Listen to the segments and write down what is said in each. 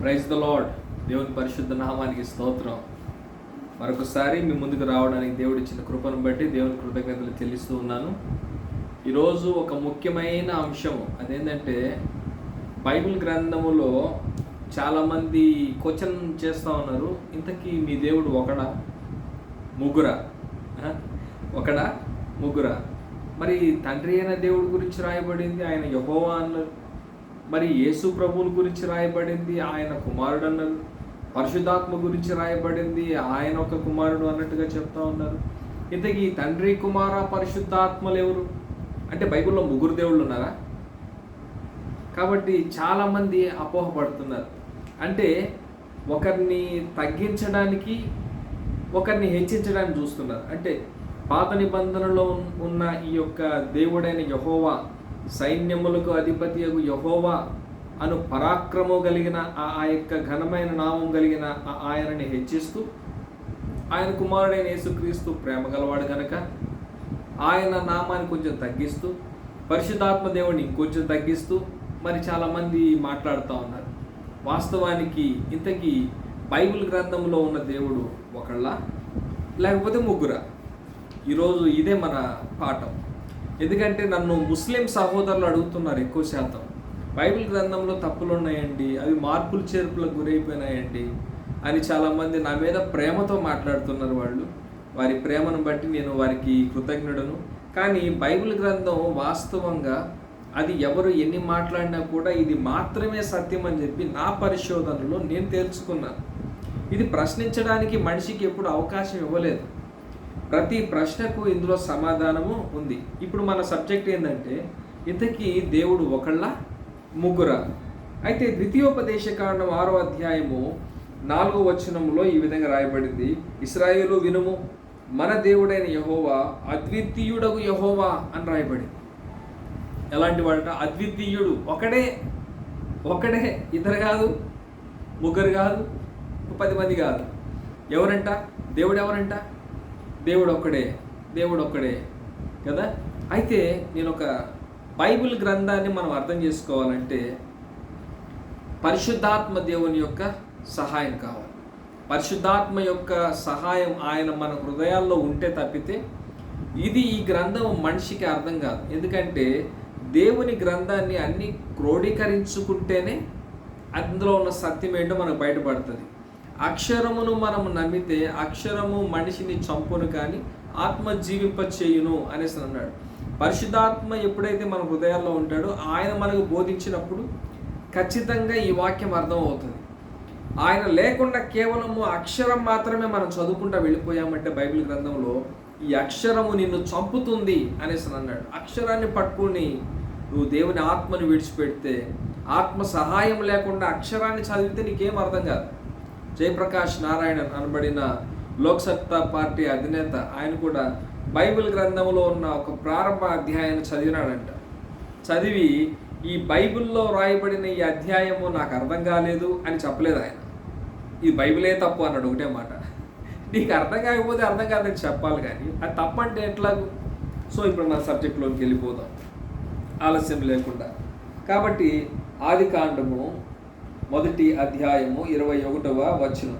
Praise the lord. దేవుని పరిశుద్ధ నామానికి స్తోత్రం. మరొకసారి మీ ముందుకు రావడానికి దేవుడు ఇచ్చిన కృపను బట్టి దేవుని కృతజ్ఞతలు చెల్లిస్తూ ఉన్నాను. ఈరోజు ఒక ముఖ్యమైన అంశం అదేంటంటే, బైబిల్ గ్రంథములో చాలామంది క్వశ్చన్ చేస్తూ ఉన్నారు, ఇంతకీ మీ దేవుడు ఒకడా ముగ్గురా? ఒకడా ముగ్గురా? మరి తండ్రి అయిన దేవుడి గురించి రాయబడింది, ఆయన యెహోవా అన్నారు. మరి యేసు ప్రభువుని గురించి రాయబడింది, ఆయన కుమారుడు అన్నారు. పరిశుద్ధాత్మ గురించి రాయబడింది, ఆయన ఒక కుమారుడు అన్నట్టుగా చెప్తా ఉన్నారు. ఇంతకీ తండ్రి, కుమార, పరిశుద్ధాత్మలు ఎవరు? అంటే బైబిల్లో ముగ్గురు దేవుళ్ళు ఉన్నారా? కాబట్టి చాలామంది అపోహపడుతున్నారు. అంటే ఒకరిని తగ్గించడానికి, ఒకరిని హెచ్చించడానికి చూస్తున్నారు. అంటే పాత నిబంధనలో ఉన్న ఈ యొక్క దేవుడైన యెహోవా, సైన్యములకు అధిపతియగు యెహోవా అను పరాక్రమం కలిగిన ఆ యొక్క ఘనమైన నామం కలిగిన ఆయనని హెచ్చిస్తూ, ఆయన కుమారుడైన యేసుక్రీస్తు ప్రేమ గలవాడు కనుక ఆయన నామాన్ని కొంచెం తగ్గిస్తూ, పరిశుద్ధాత్మ దేవుడిని ఇంకొంచెం తగ్గిస్తూ మరి చాలామంది మాట్లాడుతూ ఉన్నారు. వాస్తవానికి ఇంతకీ బైబిల్ గ్రంథంలో ఉన్న దేవుడు ఒకళ్ళ లేకపోతే ముగ్గురా? ఈరోజు ఇదే మన పాఠం. ఎందుకంటే నన్ను ముస్లిం సహోదరులు అడుగుతున్నారు ఎక్కువ శాతం, బైబిల్ గ్రంథంలో తప్పులు ఉన్నాయండి, అవి మార్పులు చేర్పులకు గురైపోయినాయండి అని చాలామంది నా మీద ప్రేమతో మాట్లాడుతున్నారు. వారి ప్రేమను బట్టి నేను వారికి కృతజ్ఞుడను. కానీ బైబిల్ గ్రంథం వాస్తవంగా అది ఎవరు ఎన్ని మాట్లాడినా కూడా ఇది మాత్రమే సత్యం అని చెప్పి నా పరిశోధనలో నేను తెలుసుకున్నాను. ఇది ప్రశ్నించడానికి మనిషికి ఎప్పుడు అవకాశం ఇవ్వలేదు. ప్రతి ప్రశ్నకు ఇందులో సమాధానము ఉంది. ఇప్పుడు మన సబ్జెక్ట్ ఏంటంటే, ఇంతకీ దేవుడు ఒకళ్ళ ముగ్గురా? అయితే ద్వితీయోపదేశకాండం 6వ అధ్యాయము 4వ వచనంలో ఈ విధంగా రాయబడింది, ఇశ్రాయేలు వినుము, మన దేవుడైన యెహోవా అద్వితీయుడగు యెహోవా అని రాయబడింది. ఎలాంటి వాడట? అద్వితీయుడు, ఒకడే, ఇద్దరు కాదు, ముగ్గురు కాదు, 10 మంది కాదు. ఎవరంట? దేవుడు ఎవరంట? దేవుడు ఒక్కడే కదా. అయితే నేను ఒక బైబిల్ గ్రంథాన్ని మనం అర్థం చేసుకోవాలంటే పరిశుద్ధాత్మ దేవుని యొక్క సహాయం కావాలి. పరిశుద్ధాత్మ యొక్క సహాయం ఆయన మన హృదయాల్లో ఉంటే తప్పితే ఈ గ్రంథం మనిషికి అర్థం కాదు. ఎందుకంటే దేవుని గ్రంథాన్ని అన్ని క్రోడీకరించుకుంటేనే అందులో ఉన్న సత్యం ఏంటో మనకు బయటపడుతుంది. అక్షరమును మనము నమ్మితే అక్షరము మనిషిని చంపును కానీ ఆత్మ జీవింప చేయును అనేసి అన్నాడు. పరిశుద్ధాత్మ ఎప్పుడైతే మన హృదయాల్లో ఉంటాడో ఆయన మనకు బోధించినప్పుడు ఖచ్చితంగా ఈ వాక్యం అర్థం అవుతుంది. ఆయన లేకుండా కేవలము అక్షరం మాత్రమే మనం చదువుకుంటూ వెళ్ళిపోయామంటే బైబిల్ గ్రంథంలో ఈ అక్షరము నిన్ను చంపుతుంది అనేసి అన్నాడు. అక్షరాన్ని పట్టుకుని నువ్వు దేవుని ఆత్మను విడిచిపెడితే, ఆత్మ సహాయం లేకుండా అక్షరాన్ని చదివితే నీకేం అర్థం కాదు. జయప్రకాష్ నారాయణన్ అనబడిన లోక్సత్తా పార్టీ అధినేత, ఆయన కూడా బైబిల్ గ్రంథంలో ఉన్న ఒక ప్రారంభ అధ్యాయాన్ని చదివినాడంట. చదివి ఈ బైబిల్లో రాయబడిన ఈ అధ్యాయము నాకు అర్థం కాలేదు అని చెప్పలేదు ఆయన. ఈ బైబిలే తప్పు అన్నాడు ఒకటే మాట. నీకు అర్థం కాకపోతే అర్థం కాదని చెప్పాలి, కానీ అది తప్పంటే ఎట్లాగూ? సో ఇప్పుడు మన సబ్జెక్ట్లోకి వెళ్ళిపోదాం ఆలస్యం లేకుండా. కాబట్టి ఆదికాండము 1వ అధ్యాయము 21వ వచనం,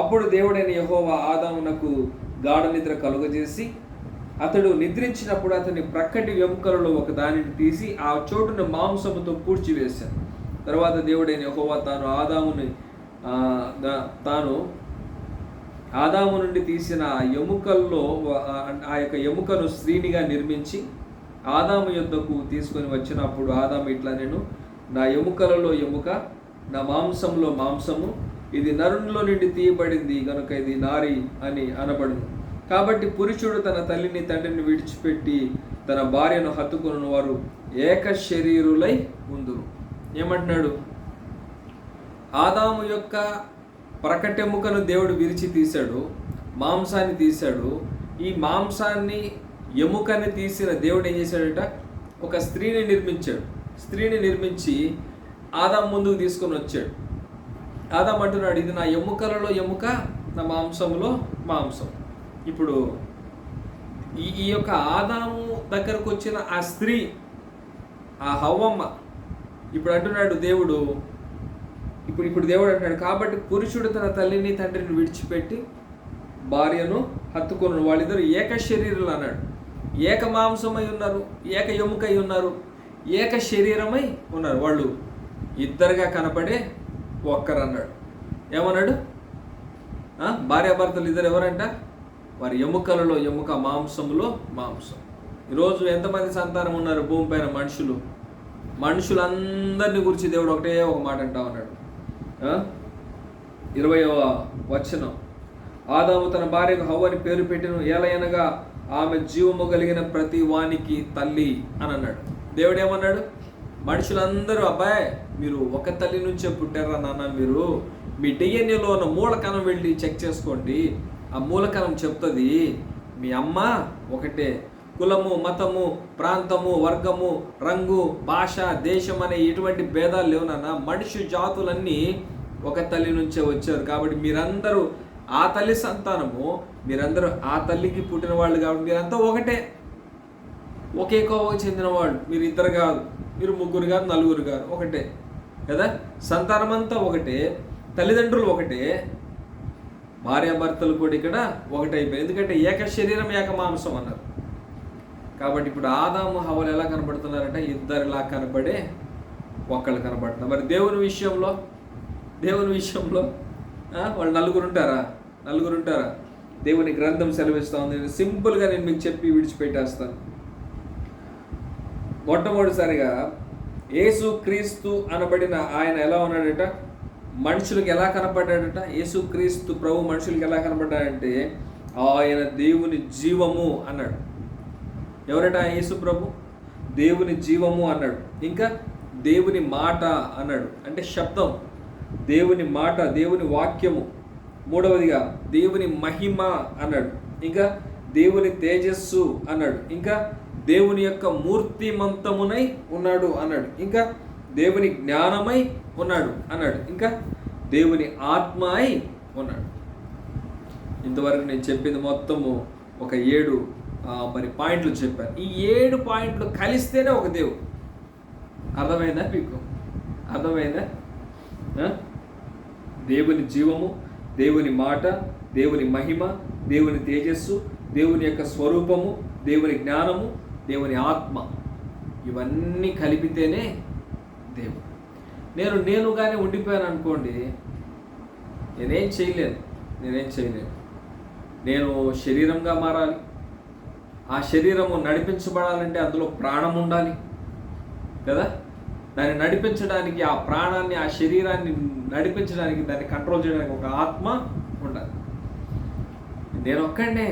అప్పుడు దేవుడైన యెహోవా ఆదామునకు గాఢ నిద్ర కలుగజేసి అతడు నిద్రించినప్పుడు అతని ప్రక్కటి ఎముకలలో ఒక దానిని తీసి ఆ చోటును మాంసముతో పూడ్చివేశాను. తర్వాత దేవుడైన యెహోవా ఆదాము నుండి తీసిన ఎముకల్లో ఆ యొక్క ఎముకను స్త్రీనిగా నిర్మించి ఆదాము యొద్దకు తీసుకొని వచ్చినప్పుడు ఆదాము ఇట్లా, నేను నా ఎముకలలో ఎముక, నా మాంసంలో మాంసము, ఇది నరునిలో నుండి తీయబడింది కనుక ఇది నారి అని అనబడును. కాబట్టి పురుషుడు తన తల్లిని తండ్రిని విడిచిపెట్టి తన భార్యను హత్తుకొను, వారు ఏక శరీరులై ఉందురు. ఏమంటున్నాడు? ఆదాము యొక్క ప్రకటెముకను దేవుడు విరిచి తీశాడు, మాంసాన్ని తీశాడు. ఈ మాంసాన్ని, ఎముకని తీసిన దేవుడు ఏం చేశాడట? ఒక స్త్రీని నిర్మించాడు. స్త్రీని నిర్మించి ఆదాము ముందుకు తీసుకొని వచ్చాడు. ఆదాము అంటున్నాడు, ఇది నా ఎముకలలో ఎముక, నా మాంసంలో మాంసం. ఇప్పుడు ఈ యొక్క ఆదాము దగ్గరకు వచ్చిన ఆ స్త్రీ, ఆ హవ్వమ్మ, ఇప్పుడు అంటున్నాడు దేవుడు, ఇప్పుడు దేవుడు అంటాడు, కాబట్టి పురుషుడు తన తల్లిని తండ్రిని విడిచిపెట్టి భార్యను హత్తుకొను, వాళ్ళిద్దరు ఏక శరీరులు అన్నాడు. ఏక మాంసమై ఉన్నారు, ఏక ఎముకై ఉన్నారు, ఏక శరీరమై ఉన్నారు. వాళ్ళు ఇద్దరుగా కనపడే ఒక్కరు అన్నాడు. ఏమన్నాడు? భార్యాభర్తలు ఇద్దరు ఎవరంట? వారి ఎముకలలో ఎముక, మాంసములో మాంసం. ఈరోజు ఎంతమంది సంతానం ఉన్నారు భూమిపైన? మనుషులందరినీ గురించి దేవుడు ఒకటే ఒక మాట అంటా ఉన్నాడు. 20వ వచనం, ఆదాము తన భార్యకు హవ్వని పేరు పెట్టెను, ఏలయనగా ఆమె జీవము కలిగిన ప్రతి వానికి తల్లి అని అన్నాడు. దేవుడు ఏమన్నాడు? మనుషులందరూ, అబ్బాయి మీరు ఒక తల్లి నుంచే పుట్టారా నాన్న, మీరు మీ డిఎన్ఏలో ఉన్న మూలకణం వెళ్ళి చెక్ చేసుకోండి. ఆ మూలకణం చెప్తుంది మీ అమ్మ ఒకటే. కులము, మతము, ప్రాంతము, వర్గము, రంగు, భాష, దేశం అనే ఎటువంటి భేదాలు లేవు నాన్న. మనిషి జాతులన్నీ ఒక తల్లి నుంచే వచ్చారు. కాబట్టి మీరందరూ ఆ తల్లి సంతానము, మీరందరూ ఆ తల్లికి పుట్టిన వాళ్ళు. కాబట్టి మీరంతా ఒకటే, ఒకే కోవకు చెందిన వాళ్ళు. మీరు ఇద్దరు కాదు, మీరు ముగ్గురు కాదు, నలుగురు కాదు, ఒకటే కదా. సంతానం అంతా ఒకటే, తల్లిదండ్రులు ఒకటే, భార్యాభర్తలు కూడా ఇక్కడ ఒకటైపోయి. ఎందుకంటే ఏక శరీరం ఏక మాంసం అన్నారు. కాబట్టి ఇప్పుడు ఆదాము హవ్వలు ఎలా కనబడుతున్నారంటే ఇద్దరిలా కనబడే ఒక్కళ్ళు కనబడుతున్నారు. మరి దేవుని విషయంలో వాళ్ళు నలుగురు ఉంటారా? దేవుని గ్రంథం సెలవిస్తూ ఉంది. సింపుల్గా నేను మీకు చెప్పి విడిచిపెట్టేస్తాను. మొట్టమొదటిసారిగా యేసు క్రీస్తు అనబడిన ఆయన ఎలా ఉన్నాడట? మనుషులకు ఎలా కనపడ్డాడట? యేసు క్రీస్తు ప్రభు మనుషులకు ఎలా కనపడ్డాడంటే ఆయన దేవుని జీవము అన్నాడు. ఎవరట యేసు ప్రభు? దేవుని జీవము అన్నాడు. ఇంకా దేవుని మాట అన్నాడు, అంటే శబ్దం. దేవుని మాట, దేవుని వాక్యము. మూడవదిగా దేవుని మహిమ అన్నాడు. ఇంకా దేవుని తేజస్సు అన్నాడు. ఇంకా దేవుని యొక్క మూర్తిమంతమునై ఉన్నాడు అన్నాడు. ఇంకా దేవుని జ్ఞానమై ఉన్నాడు అన్నాడు. ఇంకా దేవుని ఆత్మ అయి ఉన్నాడు. ఇంతవరకు నేను చెప్పింది మొత్తము ఒక 7 పాయింట్లు చెప్పాను. ఈ 7 పాయింట్లు కలిస్తేనే ఒక దేవుడు. అర్థమైందా మీకు? అర్థమైందా? దేవుని జీవము, దేవుని మాట, దేవుని మహిమ, దేవుని తేజస్సు, దేవుని యొక్క స్వరూపము, దేవుని జ్ఞానము, దేవుని ఆత్మ, ఇవన్నీ కలిపితేనే దేవుడు. నేనుగానే ఉండిపోయాను అనుకోండి, నేనేం చేయలేను. నేను శరీరంగా మారాలి. ఆ శరీరము నడిపించబడాలంటే అందులో ప్రాణం ఉండాలి కదా. దాన్ని నడిపించడానికి, ఆ ప్రాణాన్ని, ఆ శరీరాన్ని నడిపించడానికి, దాన్ని కంట్రోల్ చేయడానికి ఒక ఆత్మ ఉండాలి. నేను ఒక్కడే,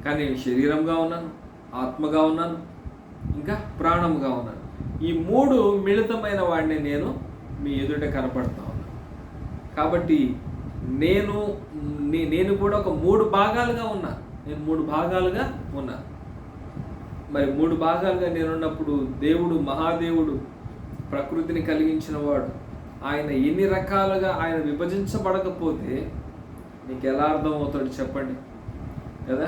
కానీ నేను శరీరంగా ఉన్నాను, ఆత్మగా ఉన్నాను, ఇంకా ప్రాణంగా ఉన్నాను. ఈ 3 మిళితమైన వాడిని నేను మీ ఎదుట కనపడతా ఉన్నాను. కాబట్టి నేను కూడా ఒక 3 భాగాలుగా ఉన్నా. నేను 3 భాగాలుగా ఉన్నా. మరి 3 భాగాలుగా నేనున్నప్పుడు దేవుడు, మహాదేవుడు, ప్రకృతిని కలిగించిన వాడు, ఆయన ఎన్ని రకాలుగా ఆయన విభజించబడకపోతే నీకు ఎలా అర్థమవుతాడు చెప్పండి కదా.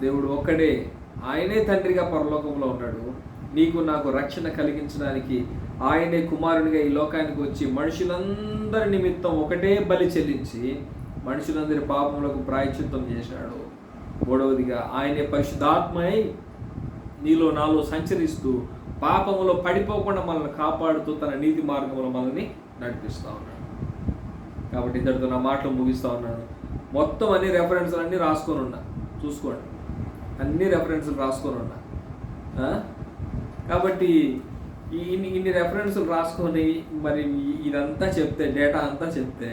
దేవుడు ఒక్కడే, ఆయనే తండ్రిగా పరలోకంలో ఉన్నాడు. నీకు నాకు రక్షణ కలిగించడానికి ఆయనే కుమారునిగా ఈ లోకానికి వచ్చి మనుషులందరి నిమిత్తం ఒకటే బలి చెల్లించి మనుషులందరి పాపములకు ప్రాయశ్చిత్తం చేశాడు. మూడవదిగా ఆయనే పరిశుద్ధాత్మై నీలో నాలో సంచరిస్తూ పాపములో పడిపోకుండా మనల్ని కాపాడుతూ తన నీతి మార్గంలో మనల్ని నడిపిస్తూ ఉన్నాడు. కాబట్టి ఇంతటితో నా మాటలు ముగిస్తూ ఉన్నాను. మొత్తం అన్ని రెఫరెన్స్లు అన్నీ రాసుకొని ఉన్నా, చూసుకోండి. అన్ని రెఫరెన్స్లు రాసుకొని ఉన్నా. కాబట్టి ఇన్ని రెఫరెన్స్లు రాసుకొని మరి ఇదంతా చెప్తే, డేటా అంతా చెప్తే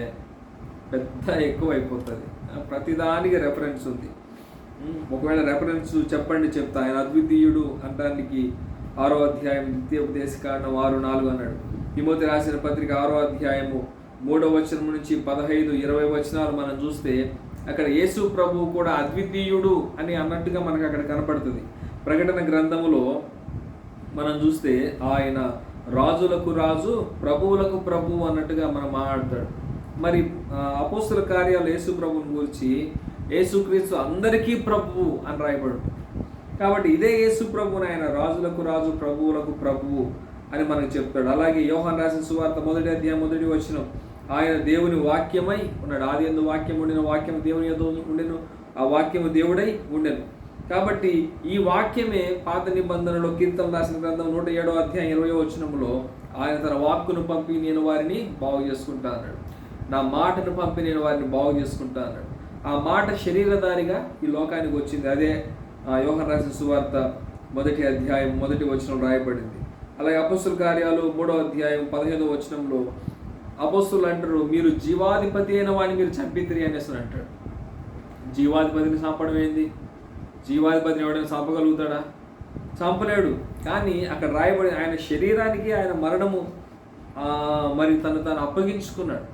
పెద్ద ఎక్కువ అయిపోతుంది. ప్రతిదానికి రెఫరెన్స్ ఉంది. ఒకవేళ రెఫరెన్స్ చెప్పండి చెప్తా. ఆయన అద్వితీయుడు అనడానికి 6వ అధ్యాయం ద్వితీయోపదేశకాండం 6:4 అన్నాడు. తిమోతి రాసిన పత్రిక 6వ అధ్యాయము 3వ వచనం నుంచి 15-20 వచనాలు మనం చూస్తే అక్కడ యేసు ప్రభువు కూడా అద్వితీయుడు అని అన్నట్టుగా మనకు అక్కడ కనపడుతుంది. ప్రకటన గ్రంథములో మనం చూస్తే ఆయన రాజులకు రాజు, ప్రభువులకు ప్రభువు అన్నట్టుగా మనం మాట్లాడతాడు. మరి అపోస్తుల కార్యాలు యేసు ప్రభువుని గురించి యేసుక్రీస్తు అందరికీ ప్రభువు అని రాయబడు. కాబట్టి ఇదే యేసు ప్రభువుని ఆయన రాజులకు రాజు, ప్రభువులకు ప్రభువు అని మనకు చెప్తాడు. అలాగే యోహాను రాసిన సువార్త 1వ అధ్యాయం 1వ వచనం, ఆయన దేవుని వాక్యమై ఉన్నాడు. ఆది యందు వాక్యం ఉండిన, వాక్యం దేవుని యందు ఉండెను, ఆ వాక్యము దేవుడై ఉండెను. కాబట్టి ఈ వాక్యమే పాత నిబంధనలో కీర్తన రాసిన గ్రంథం 107వ అధ్యాయం 20వ వచనంలో ఆయన తన వాక్కును పంపి నేను వారిని బాగు చేసుకుంటా అన్నాడు. నా మాటను పంపి నేను వారిని బాగు చేసుకుంటా అన్నాడు. ఆ మాట శరీరధారిగా ఈ లోకానికి వచ్చింది. అదే యోహాను రాసిన సువార్త 1వ అధ్యాయం 1వ వచనం రాయబడింది. అలాగే అపొస్తలుల కార్యాలు 3వ అధ్యాయం 15వ వచనంలో అపొస్తలులు అంటారు, మీరు జీవాధిపతి అయిన వాడిని మీరు చంపితిరి అనేసి అంటాడు. జీవాధిపతిని చంపడం ఏంది? జీవాధిపతిని ఎవడైనా చంపగలుగుతాడా? చంపలేడు. కానీ అక్కడ రాయబడి ఆయన శరీరానికి ఆయన మరణము మరి తను అప్పగించుకున్నాడు.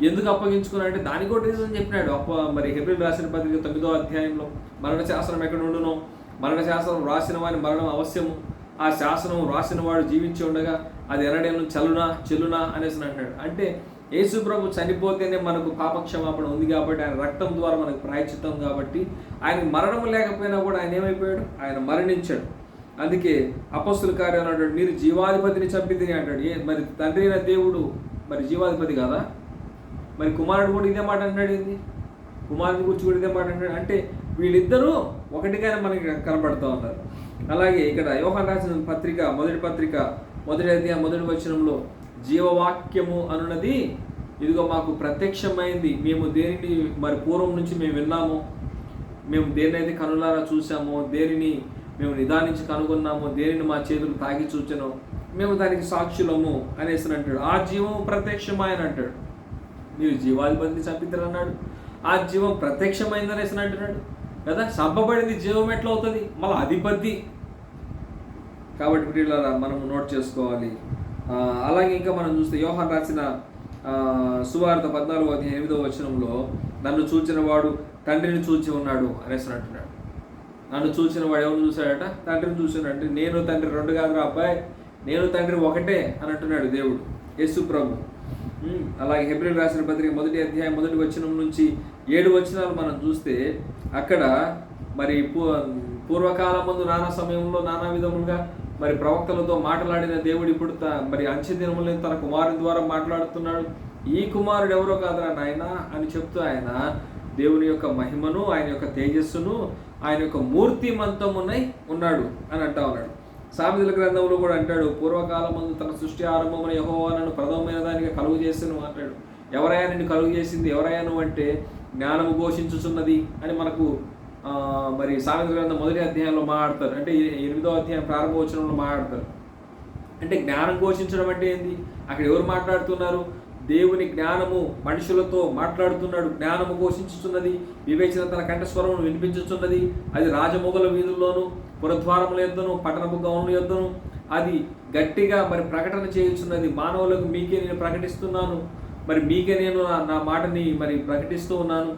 ఎందుకు అప్పగించుకున్నాడు అంటే దానికి కూడా రీజన్ చెప్పినాడు. మరి హెబ్రీయులకు రాసిన పత్రిక 9వ అధ్యాయంలో మరణ శాసనం ఎక్కడ ఉండునో, మరణ శాసనం రాసిన వారి మరణం అవశ్యము, ఆ శాసనం రాసిన వాడు జీవించి ఉండగా అది ఎన్నడేను చెల్లునా అనేసి అంటున్నాడు. అంటే యేసు ప్రభు చనిపోతేనే మనకు పాపక్షమాపణ ఉంది కాబట్టి, ఆయన రక్తం ద్వారా మనకు ప్రాయశ్చిత్తం కాబట్టి, ఆయన మరణం లేకపోయినా కూడా ఆయన ఏమైపోయాడు? ఆయన మరణించాడు. అందుకే అపొస్తలుల కార్యాలు అంటాడు, మీరు జీవాధిపతిని చంపితిరి అంటాడు. మరి తండ్రి అయిన దేవుడు మరి జీవాధిపతి కాదా? మరి కుమారుడు కూడా ఇదే మాట అంటున్నాడు. ఏంది? కుమారుని గురించి కూడా ఇదే మాట అంటున్నాడు. అంటే వీళ్ళిద్దరూ ఒకటిగానే మనకి కనపడుతూ ఉన్నారు. అలాగే ఇక్కడ యోహాను రాసిన పత్రిక 1వ అధ్యాయం 1వ వచనంలో జీవవాక్యము అనున్నది ఇదిగో మాకు ప్రత్యక్షమైంది. మేము దేనిని మరి పూర్వం నుంచి మేము విన్నాము, మేము దేన్నైతే కనులారా చూసామో, దేనిని మేము నిదానించి కనుగొన్నామో, దేనిని మా చేతులు తాగి చూచానో మేము దానికి సాక్షులము అనేసి అంటాడు. ఆ జీవం ప్రత్యక్షమైన అంటాడు. మీరు జీవాధిపతిని చంపిద్దరు అన్నాడు, ఆ జీవం ప్రత్యక్షమైంది అనేసి అంటున్నాడు కదా. చంపబడింది జీవం ఎట్లా అవుతుంది? మళ్ళీ అధిపతి. కాబట్టి వీళ్ళ మనం నోట్ చేసుకోవాలి. అలాగే ఇంకా మనం చూస్తే యోహాను రాసిన సువార్త 14వ అధ్యాయం 8వ వచనంలో నన్ను చూచిన వాడు తండ్రిని చూచి ఉన్నాడు అనేసి అంటున్నాడు. నన్ను చూసిన వాడు ఎవరు చూశాడట? తండ్రిని చూసినాడు. నేను తండ్రి రెండు కాదురా అబ్బాయి, నేను తండ్రి ఒకటే అని అంటున్నాడు దేవుడు, యేసు ప్రభు. అలాగే హెబ్రీయులకు రాసిన పత్రిక 1వ అధ్యాయం 1వ వచనం నుంచి 7 వచనాలు మనం చూస్తే అక్కడ మరి పూర్వకాలం ముందు నానా సమయంలో నానా విధములుగా మరి ప్రవక్తలతో మాట్లాడిన దేవుడు ఇప్పుడు మరి అంచె దినములను తన కుమారుని ద్వారా మాట్లాడుతున్నాడు. ఈ కుమారుడు ఎవరో కాదురా నాయన అని చెప్తూ ఆయన దేవుని యొక్క మహిమను, ఆయన యొక్క తేజస్సును, ఆయన యొక్క మూర్తిమంతమునై ఉన్నాడు అని అంటా ఉన్నాడు. సామెతల గ్రంథంలో కూడా అంటాడు, పూర్వకాలం ముందు తన సృష్టి ఆరంభమున యెహోవా నన్ను ప్రథమమైన దానికి కలుగు చేసిన అంటాడు. ఎవరయ్యా నిన్ను కలుగు చేసింది? ఎవరయ్యా నువ్వు అంటే జ్ఞానము ఘోషించుచున్నది అని మనకు మరి సామెతల గ్రంథం 1వ అధ్యాయంలో మాట్లాడతారు. అంటే 8వ అధ్యాయం ప్రారంభవచనంలో మాట్లాడతారు. అంటే జ్ఞానం ఘోషించడం అంటే ఏంది? అక్కడ ఎవరు మాట్లాడుతున్నారు? దేవుని జ్ఞానము మనుషులతో మాట్లాడుతున్నాడు. జ్ఞానము ఘోషించుతున్నది, వివేచన తన కంఠస్వరమును వినిపించుతున్నది. అది రాజమొగల వీధుల్లోనూ, పురద్వారముల యొద్దను, పట్టణపు గౌనుల యొద్దను అది గట్టిగా మరి ప్రకటన చేయుచున్నది. మానవులకు మీకే నేను ప్రకటిస్తున్నాను, మరి మీకే నేను నా మాటని మరి ప్రకటిస్తూ ఉన్నాను.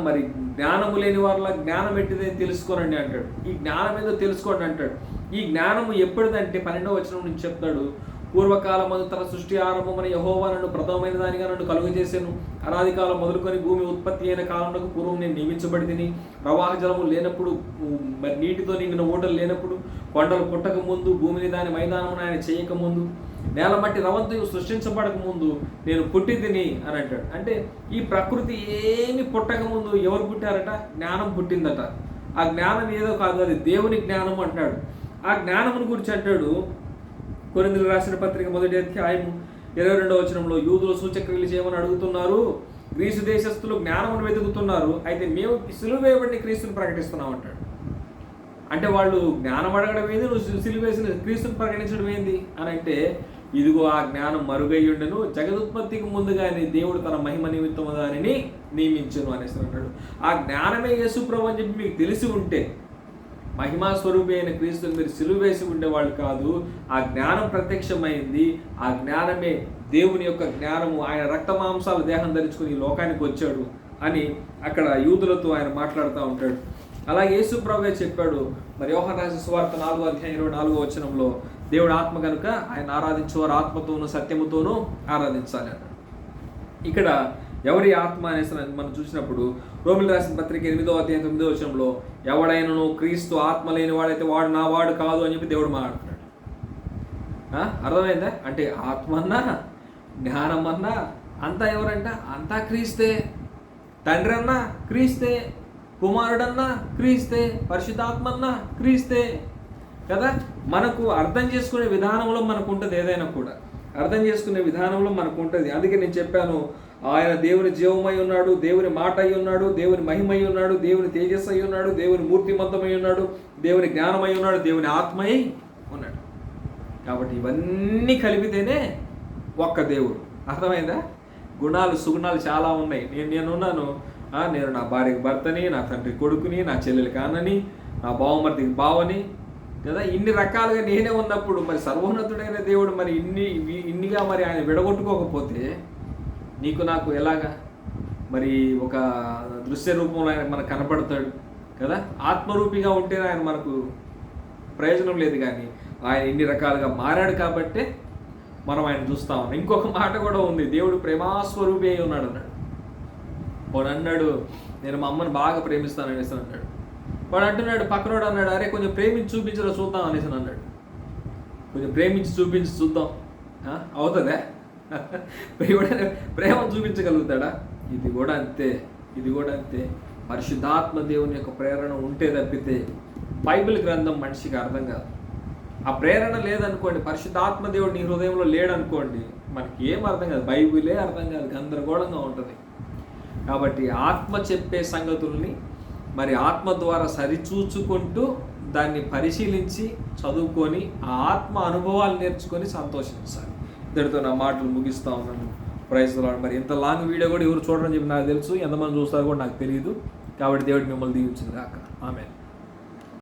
మరి జ్ఞానము లేని వారిలా జ్ఞానం ఎట్టిదని తెలుసుకోనండి అంటాడు. ఈ జ్ఞానం ఏదో తెలుసుకోండి అంటాడు. ఈ జ్ఞానము ఎప్పటిదంటే 12వ వచనం నుంచి చెప్తాడు, పూర్వకాలమందు తన సృష్టి ఆరంభమున యెహోవా నన్ను ప్రథమమైన దానిగా నన్ను కలుగజేసాను. అనాది కాలం మొదలుకొని భూమి ఉత్పత్తి అయిన కాలంలో పూర్వం నేను నియమించబడి తిని, ప్రవాహ జలము లేనప్పుడు, మరి నీటితో నిండిన ఓటలు లేనప్పుడు, కొండలు పుట్టక ముందు, భూమిని దాని మైదానమును ఆయన చేయకముందు, నేల మట్టి రవంతు సృష్టించబడక ముందు నేను పుట్టి తిని అని అంటాడు. అంటే ఈ ప్రకృతి ఏమి పుట్టక ముందు ఎవరు పుట్టారట? జ్ఞానం పుట్టిందట. ఆ జ్ఞానం ఏదో కాదు, అది దేవుని జ్ఞానం అంటాడు. ఆ జ్ఞానమును గురించి అంటాడు కొరింథీయులకు రాసిన పత్రిక 1వ అధ్యాయం 22వ వచనంలో, యూదులు సూచక్రియలు చేయమని అడుగుతున్నారు, గ్రీసు దేశస్థులు జ్ఞానమును వెతుకుతున్నారు, అయితే మేము సిలువ వేయబడిన క్రీస్తుని ప్రకటిస్తున్నాం అంటాడు. అంటే వాళ్ళు జ్ఞానం అడగడం ఏంది, నువ్వు సిలువ వేసిన క్రీస్తుని ప్రకటించడం ఏంది అని అంటే, ఇదిగో ఆ జ్ఞానం మరుగయ్యుండెను, జగదుత్పత్తికి ముందుగానే దేవుడు తన మహిమ నిమిత్తము దానిని నియమించును అనేసి అంటాడు. ఆ జ్ఞానమే యేసు ప్రభు అని చెప్పి మీకు తెలిసి ఉంటే, మహిమా స్వరూపి అయిన క్రీస్తుని మీరు సిలువ వేసి ఉండేవాళ్ళు కాదు. ఆ జ్ఞానం ప్రత్యక్షమైంది. ఆ జ్ఞానమే దేవుని యొక్క జ్ఞానము. ఆయన రక్త మాంసాలు దేహం ధరించుకుని ఈ లోకానికి వచ్చాడు అని అక్కడ యూదులతో ఆయన మాట్లాడుతూ ఉంటాడు. అలాగే యేసు ప్రభువే చెప్పాడు, మరి యోహాను రాసిన సువార్త 4వ అధ్యాయం 24వ వచనంలో, దేవుడు ఆత్మ కనుక ఆయన ఆరాధించేవారు ఆత్మతోనూ సత్యముతోనూ ఆరాధించాలి అన్నాడు. ఇక్కడ ఎవరి ఆత్మ అనేసి మనం చూసినప్పుడు రోమిలకు రాసిన పత్రిక 8వ అధ్యాయం 9వ వచనంలో, ఎవడైనను క్రీస్తు ఆత్మ లేని వాడైతే వాడు నా వాడు కాదు అని చెప్పి దేవుడు మాట్లాడుతున్నాడు. అర్థమైందా? అంటే ఆత్మ అన్నా, జ్ఞానం అన్నా, అంతా ఎవరంట? అంతా క్రీస్తే. తండ్రి అన్నా క్రీస్తే, కుమారుడన్నా క్రీస్తే, పరిశుద్ధాత్మన్నా క్రీస్తే కదా. మనకు అర్థం చేసుకునే విధానంలో మనకు ఉంటుంది, ఏదైనా కూడా అర్థం చేసుకునే విధానంలో మనకు ఉంటుంది. అందుకే నేను చెప్పాను, ఆయన దేవుని జీవమై ఉన్నాడు, దేవుని మాట అయి ఉన్నాడు, దేవుని మహిమై ఉన్నాడు, దేవుని తేజస్సు అయి ఉన్నాడు, దేవుని మూర్తిమంతమై ఉన్నాడు, దేవుని జ్ఞానమై ఉన్నాడు, దేవుని ఆత్మై ఉన్నాడు. కాబట్టి ఇవన్నీ కలిపితేనే ఒక్క దేవుడు. అర్థమైందా? గుణాలు సుగుణాలు చాలా ఉన్నాయి. నేనున్నాను, నేను నా భార్యకి భర్తని, నా తండ్రి కొడుకుని, నా చెల్లెలికి అన్నని, నా బావమరిదికి బావని కదా. ఇన్ని రకాలుగా నేనే ఉన్నప్పుడు మరి సర్వోన్నతుడైన దేవుడు మరి ఇన్నిగా మరి ఆయన విడగొట్టుకోకపోతే నీకు నాకు ఎలాగా? మరి ఒక దృశ్య రూపంలో ఆయన మనకు కనపడతాడు కదా. ఆత్మరూపిగా ఉంటేనే ఆయన మనకు ప్రయోజనం లేదు, కానీ ఆయన ఇన్ని రకాలుగా మారాడు కాబట్టే మనం ఆయన చూస్తా ఉన్నాం. ఇంకొక మాట కూడా ఉంది, దేవుడు ప్రేమాస్వరూపి అయి ఉన్నాడు అన్నాడు. వాడు అన్నాడు, నేను మా అమ్మని బాగా ప్రేమిస్తాను అనేసి అన్నాడు. వాడు అంటున్నాడు, పక్కనోడు అన్నాడు, అరే కొంచెం ప్రేమించి చూపించరా చూద్దాం అనేసి అన్నాడు. కొంచెం ప్రేమించి చూపించి చూద్దాం, అవుతుందా? ప్రేమ చూపించగలుగుతాడా? ఇది కూడా అంతే. పరిశుద్ధాత్మ దేవుని యొక్క ప్రేరణ ఉంటే తప్పితే బైబిల్ గ్రంథం మనిషికి అర్థం కాదు. ఆ ప్రేరణ లేదనుకోండి, పరిశుద్ధాత్మ దేవుడు నీ హృదయంలో లేడనుకోండి, మనకి ఏం అర్థం కాదు, బైబిలే అర్థం కాదు, గందరగోళంగా ఉంటుంది. కాబట్టి ఆత్మ చెప్పే సంగతుల్ని మరి ఆత్మ ద్వారా సరిచూచుకుంటూ దాన్ని పరిశీలించి చదువుకొని ఆ ఆత్మ అనుభవాలు నేర్చుకొని సంతోషించాలి. ఇద్దరితో నా మాటలు ముగిస్తూ ఉన్నాను. Praise the lord. మరి ఇంత లాంగ్ వీడియో కూడా ఎవరు చూడడం చెప్పి నాకు తెలుసు, ఎంతమంది చూస్తారో కూడా నాకు తెలియదు. కాబట్టి దేవుడు మిమ్మల్ని దీవించును గాక. ఆమేన్.